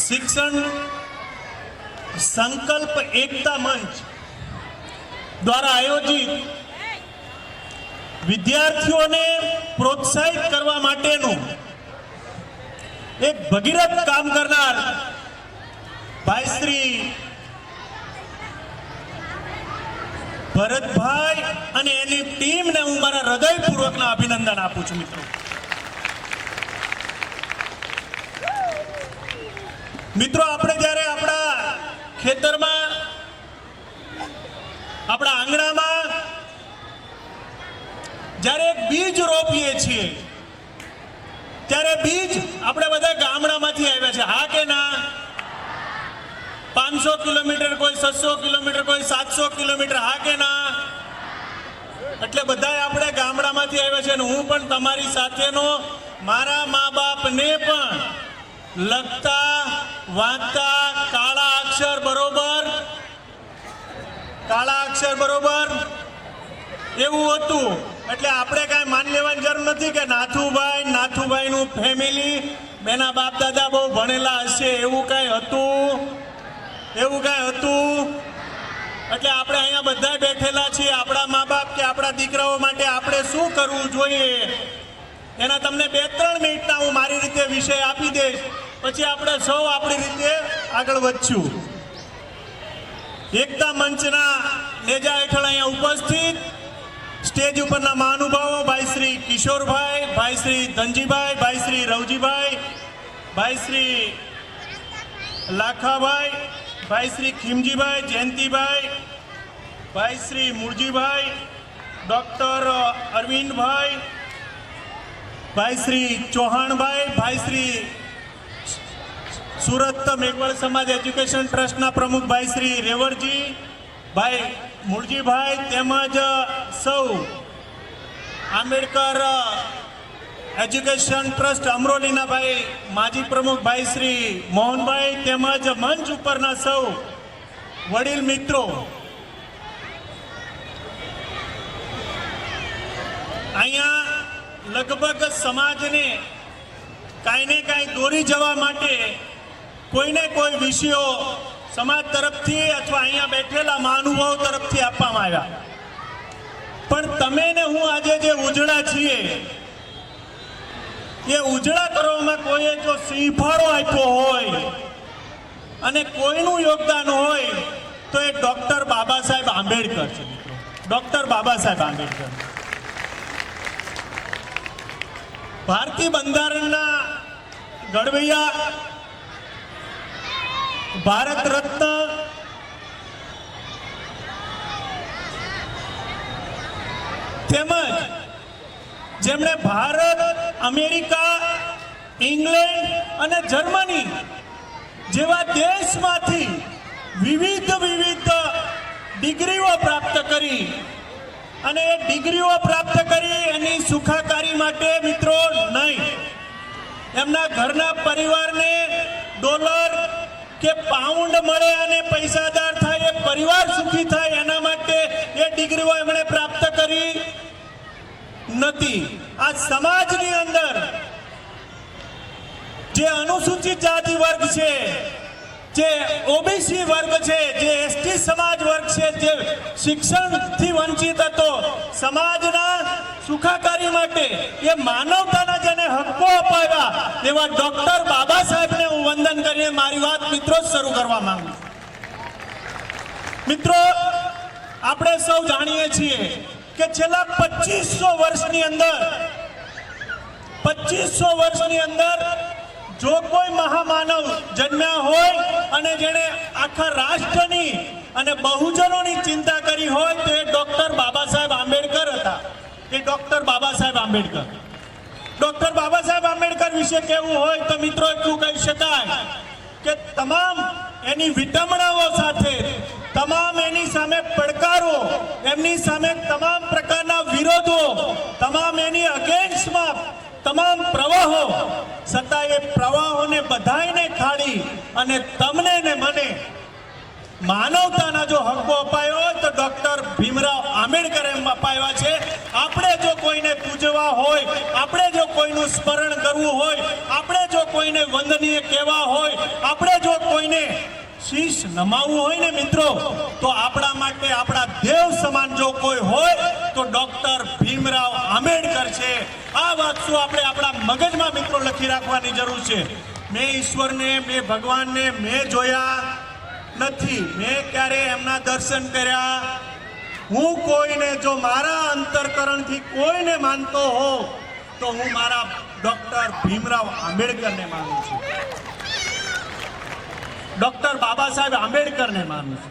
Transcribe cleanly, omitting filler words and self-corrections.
શિક્ષણ સંકલ્પ એકતા મંચ દ્વારા આયોજિત વિદ્યાર્થીઓને પ્રોત્સાહિત કરવા માટેનું એક ભગીરથ કામ કરનાર ભાઈ શ્રી ભરતભાઈ અને એની ટીમને હું મારા હૃદયપૂર્વકના અભિનંદન આપું છું. મિત્રો આપણે જ્યારે આપણા ખેતરમાં આપણા આંગણામાં જ્યારે બીજ રોપીએ છીએ ત્યારે બીજ આપણે બધા ગામડામાંથી આવ્યા છે, હા કે ના? 500 કિલોમીટર, કોઈ 600 કિલોમીટર, કોઈ 700 કિલોમીટર, હા કે ના? એટલે બધા આપણે ગામડામાંથી આવ્યા છે અને હું પણ તમારી સાથેનો મારા મા બાપને પણ લખતા વાંચતા કાળા અક્ષર બરોબર એવું હતું. એટલે આપણે કાંઈ માન લેવાની જરૂર નથી કે નાથુભાઈનું ફેમિલી બેના બાપ દાદા બહુ ભણેલા હશે એવું કાંઈ હતું. એટલે આપણે અહીંયા બધા બેઠેલા છીએ. આપણા મા બાપ કે આપણા દીકરાઓ માટે આપણે શું કરવું જોઈએ એના તમને 2-3 મિનિટના હું મારી રીતે વિષય આપી દઈશ, પછી આપણે સૌ આપણી રીતે આગળ વધશું. એકતા મંચના નેજા હેઠળ અહીંયા ઉપસ્થિત સ્ટેજ ઉપરના મહાનુભાવો ભાઈ શ્રી કિશોરભાઈ, ભાઈ શ્રી ધનજીભાઈ, ભાઈ શ્રી રવજીભાઈ, ભાઈ શ્રી લાખાભાઈ, ભાઈ શ્રી ખીમજીભાઈ, જયંતિભાઈ, ભાઈ શ્રી મુરજીભાઈ, ડોક્ટર અરવિંદભાઈ, ભાઈ શ્રી ચૌહાણભાઈ, ભાઈ શ્રી સુરત મેઘવાળ સમાજ એજ્યુકેશન ટ્રસ્ટના પ્રમુખ ભાઈ શ્રી રેવરજી, ભાઈ મુરજીભાઈ, તેમજ સૌ આંબેડકર એજ્યુકેશન ટ્રસ્ટ અમરોલીના ભાઈ માજી પ્રમુખ ભાઈ શ્રી મોહનભાઈ, તેમજ મંચ ઉપરના સૌ વડીલ મિત્રો, અહીંયા લગભગ સમાજને કાંઈ ને કાંઈ દોરી જવા માટે કોઈને કોઈ વિષયો સમાજ તરફથી અથવા અહીંયા બેઠેલા મહાનુભાવો તરફથી આપવામાં આવ્યા. પણ તમે ને હું આજે જે ઉજળા છીએ એ ઉજળા કરવામાં કોઈએ જો સિંહફાળો આપ્યો હોય અને કોઈનું યોગદાન હોય તો એ ડોક્ટર બાબા સાહેબ આંબેડકર છે. ડોક્ટર બાબા સાહેબ આંબેડકર ભારતીય બંધારણના ઘડવૈયા, ભારત રત્ન, તેમજ જેમણે ભારત, અમેરિકા, ઇંગ્લેન્ડ અને જર્મની જેવા દેશમાંથી વિવિધ ડિગ્રીઓ પ્રાપ્ત કરી અને એ ડિગ્રીઓ પ્રાપ્ત કરી એની સુખાકારી માટે મિત્રો નહીં, એમના ઘરના પરિવારને ડોલર કે પાઉન્ડ મળે અને પૈસાદાર થાય, એ પરિવાર સુખી થાય એના માટે એ ડિગ્રીઓ એમણે પ્રાપ્ત કરી નથી. આ સમાજની અંદર જે અનુસૂચિત જાતિ વર્ગ છે, જે ઓબીસી વર્ગ છે, જે એસટી સમાજ વર્ગ છે, જે શિક્ષણથી વંચિત હતો, સમાજના સુખાકારી માટે એ માનવતાના જેને હક્કો અપાવ્યા એવા ડોક્ટર બાબા સાહેબને હું વંદન કરીને મારી વાત મિત્રો શરૂ કરવા માંગુ છું. મિત્રો, આપણે સૌ જાણીએ છીએ કે છેલ્લા 2500 વર્ષની અંદર જો કોઈ મહામાનવ જન્મ્યા હોય અને જેણે આખા રાષ્ટ્રની અને બહુજનોની ચિંતા કરી હોય તો એ ડોક્ટર બાબા સાહેબ આંબેડકર હતા. ડોક્ટર બાબા સાહેબ આંબેડકર વિશે કહેવું હોય તો મિત્રો એટલું કહી શકાય કે તમામ એની વિટંબણાઓ સાથે, તમામ એની સામે પડકારો, એમની સામે તમામ પ્રકારના વિરોધો, તમામ એની અગેન્સ્ટમાં તમામ પ્રવાહો, છતાં એ પ્રવાહોને બધાયને ખાડી અને તમને ને મને માનવતાના જો હક્કો અપાયો હોય તો ડોક્ટર ભીમરાવ આંબેડકરે અપાવ્યા છે. આપણે જો કોઈને પૂજવા હોય, આપણે જો કોઈનું સ્મરણ કરવું હોય, આપણે જો કોઈને વંદનીય કહેવા હોય, આપણે જો કોઈને શીશ નમાવવું હોય ને મિત્રો, તો આપણા માટે આપણા દેવ સમાન જો કોઈ હોય તો ડોક્ટર ભીમરાવ આંબેડકર છે. આ વાત શું આપણે આપણા મગજમાં મિત્રો લખી રાખવાની જરૂર છે. મેં ઈશ્વરને, મેં ભગવાનને મેં જોયા નથી, મેં ક્યારે એમના દર્શન કર્યા. હું કોઈને જો મારા અંતરકરણથી કોઈને માનતો હોઉં તો હું મારા ડોક્ટર ભીમરાવ આંબેડકરને માનું છું, ડોક્ટર બાબા સાહેબ આંબેડકરને માનું છું.